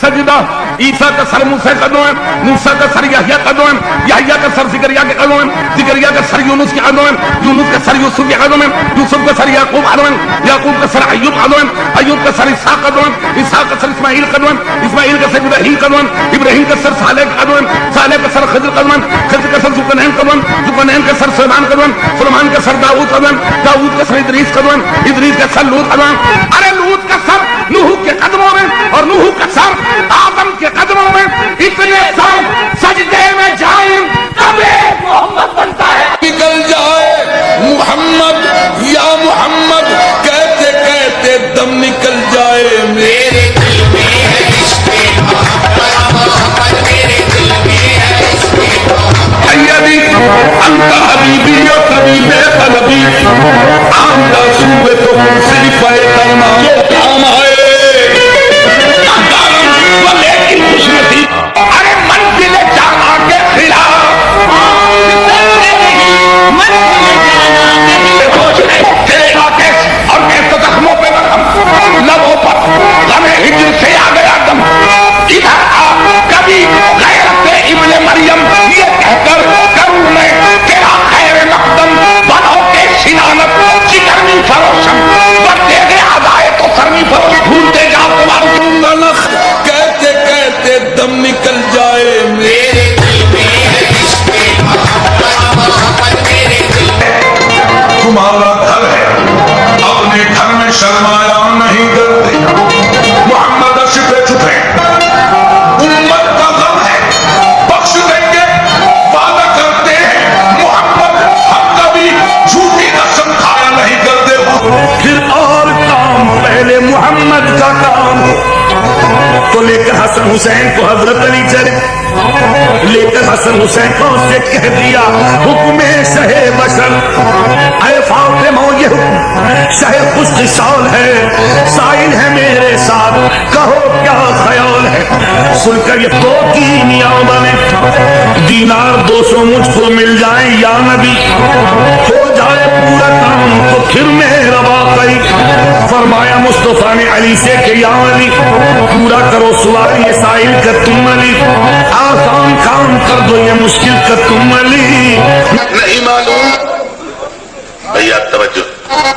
سجدہ، عیسیٰ کا سر موسیٰ کے قدموں میں، موسیٰ کا سر یحییٰ کے قدموں میں، یحییٰ کا سر زکریا کے قدموں میں، زکریا کا سر یونس کے قدموں میں، یونس کا سر یوسف کے قدموں میں، یوسف کا سر یعقوب کے قدموں میں، یعقوب کا سر ایوب کے قدموں میں، ایوب کا سر اسحاق کے قدموں میں، اسحاق کا سر اسماعیل کے قدموں میں، اسماعیل کا سر ابراہیم کے قدموں میں، ابراہیم کا سر صالح کے قدموں میں، صالح کا سر خضر کے قدموں میں، خضر کا سر ذوالقرنین کے قدموں میں، ذوالقرنین کا سر سلیمان کے قدموں میں، سلیمان کا سر داؤد کے قدموں میں، داؤد کا سر ادریس کے قدموں میں، ادریس کا سر لوط کے قدموں میں، ارے لوط کا سر نوح کے قدموں میں، اور نوح کا سر آدم کے قدموں میں. اتنے سر سجدے میں جائیں تب ایک محمد بنتا ہے. نکل جائے محمد یا محمد کہتے کہتے دم نکل جائے میرے دل میں ہے عشق محمد، میرے دل میں ہے عشق محمد. سیدی انت حبیبی و طبیب قلبی، آمدہ سوئے تو صرف کلمہ جو کام آئے. لیکن خوش نصیب ارے منزل جانا کے خلاف اور کیسے زخموں پہ زخم، لبوں پر غم ہجر سے آ گیا دم. ادھر آ کبھی غیرت ابن مریم یہ کہہ کر کروں میں تیرا خیر مقدم، بنو کے سنانت چکرنی فروشم، بڑھتے گئے آدائے تو سرنی فروش، بھولتے جا تمہارا نخ کہتے کہتے دم نکل جائے میرے دل میں ہے عشق محمد، میرے دل میں. تمہارا گھر ہے، اپنے گھر میں شرمایا نہیں کرتے. محمد عرش پہ چھپے، امت کا غم ہے، بخش دیں گے وعدہ کرتے ہیں. محمد ہم کبھی جھوٹی قسم کھایا نہیں کرتے. پھر اور کام پہلے محمد کا کام تو لے کر حسن حسین کو حضرت علی چلے، لے کر حسن حسین کو سے کہہ دیا حکم شہ بشر، اے فاطمہ یہ حکم شہ خوش خصال ہے، سائل ہے میرے ساتھ کہو کیا خیال ہے. سن کر یہ دو کیمیاں بنے، دینار 200 مجھ کو مل جائیں یا نبی، ہو جائے پورا کام تو پھر میرا واقعی. فرمایا مصطفیٰ نے علی سے کہ یا علی پورا کرو سوال یہ سائل کا تم علی، آسان کام کر دو یہ مشکل کا تم علی. نہیں معلوم بھیا توجہ،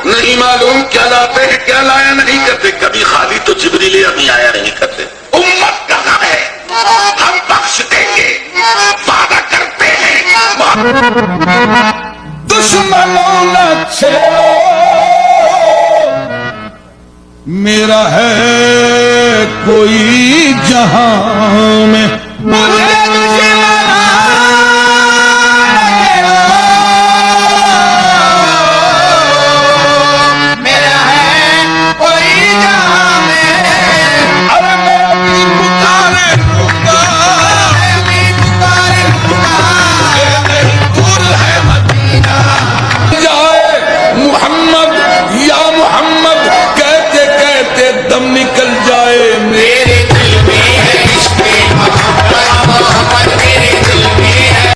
نہیں معلوم کیا لاتے ہیں کیا لایا نہیں کرتے. کبھی خالی تو جبریل ابھی آیا نہیں کرتے. امت کا غم ہے، ہم بخش دیں گے وعدہ کرتے ہیں. دشمنوں نہ چھیڑو میرا ہے کوئی جہاں میں، دم نکل جائے میرے دل میں ہے عشق محمد، میرے دل میں ہے.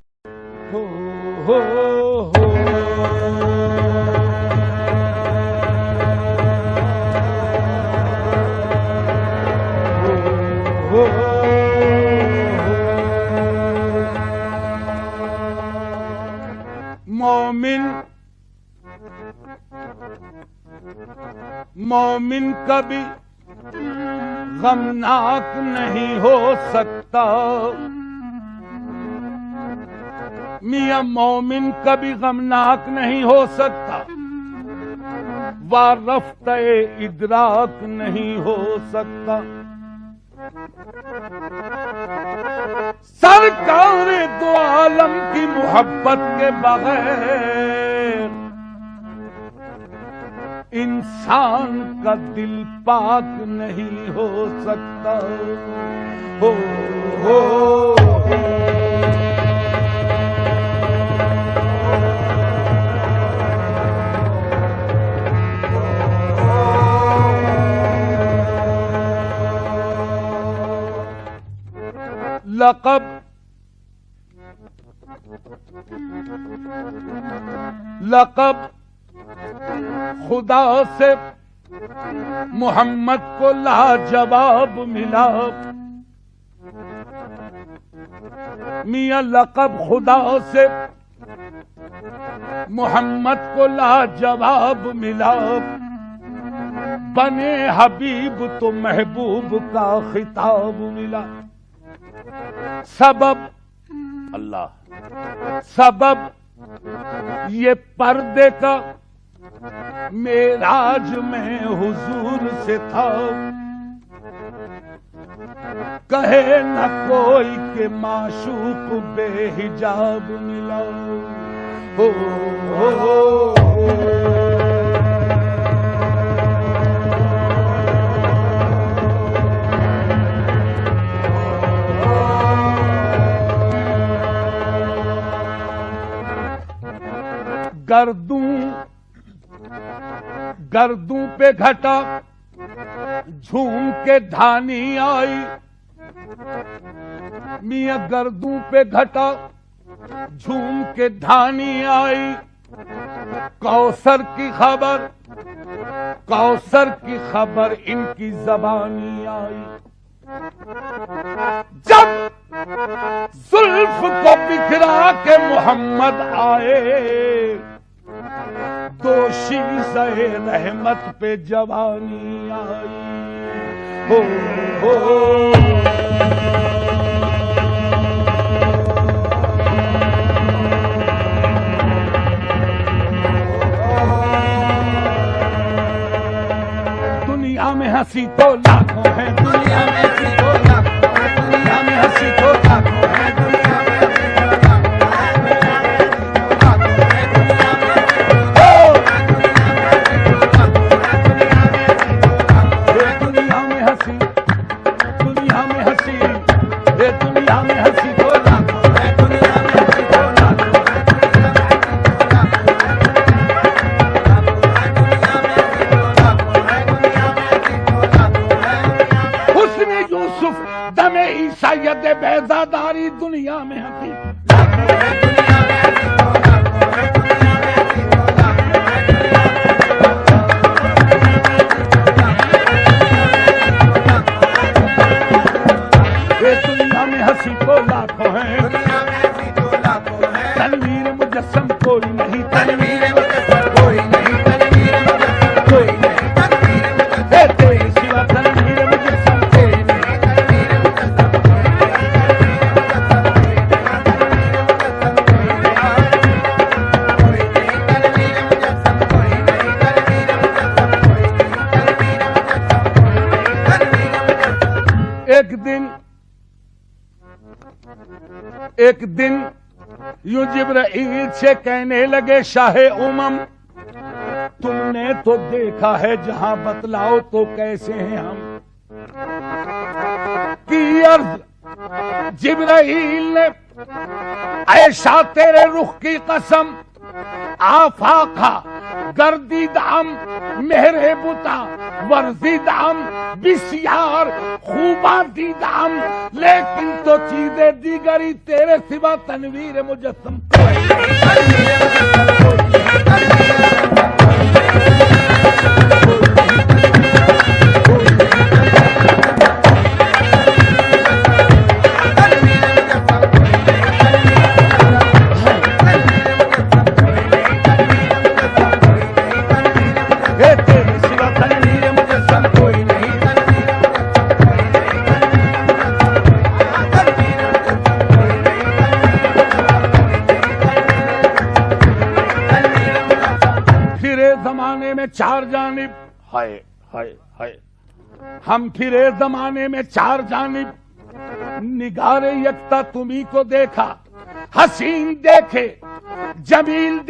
مومن کبھی غمناک نہیں ہو سکتا، میاں مومن کبھی غمناک نہیں ہو سکتا، وارفتہ ادراک نہیں ہو سکتا. سرکار دو عالم کی محبت کے بغیر انسان کا دل پاک نہیں ہو سکتا. لقب خدا سے محمد کو لاجواب ملا، میاں لقب خدا سے محمد کو لاجواب ملا، بنے حبیب تو محبوب کا خطاب ملا۔ سبب اللہ، سبب یہ پردے کا معراج میں حضور سے تھا، کہے نہ کوئی کہ معشوق بے حجاب ملا۔ ہو گردوں پہ گھٹا جھوم کے دھانی آئی، میاں گردوں پہ گھٹا جھوم کے دھانی آئی، کوثر کی خبر، کوثر کی خبر ان کی زبانی آئی۔ جب زلف کو بکھرا کے محمد آئے، دوشی سے رحمت پہ جوانی آئی۔ ہو دنیا میں ہنسی تو لاکھوں ہیں، دنیا میں ہنسی تو لاکھوں ہیں، دنیا میں ہنسی تو لاکھوں ہیں، دنیا میں ہنسی تو لاکھوں ہیں، دنیا میں ہنسی، دنیا میں ہنسی، دنیا میں ہنسی تو لاکھوں ہیں، دنیا میں ہنسی تو لاکھوں ہیں۔ حسن یوسف دم عیسیت بیضاداری دنیا میں ہنسی، دنیا میں ہنسی تو لاکھوں ہیں، تنویر مجسم کوئی نہیں، تنویر مجسم کوئی نہیں، تنویر مجسم کوئی نہیں، تنویر مجسم کوئی سوا تنویر مجسم کوئی نہیں، تنویر مجسم ایک دن یوں جبرائیل سے کہنے لگے شاہ امم، تم نے تو دیکھا ہے جہاں، بتلاؤ تو کیسے ہیں ہم؟ کی عرض جبرائیل نے، عائشہ تیرے رخ کی قسم، آفاقہ گردید ہم مہر بتا، ورزید ہم بسیار خوباں دید ہم، لیکن تو چیزیں دیگری تیرے سوا تنویر مجسم چار جانب، ہائے ہائے ہائے، ہم پھرے زمانے میں چار جانب، نگار یکتا تمہیں کو دیکھا، حسین دیکھے، جمیل دیکھے۔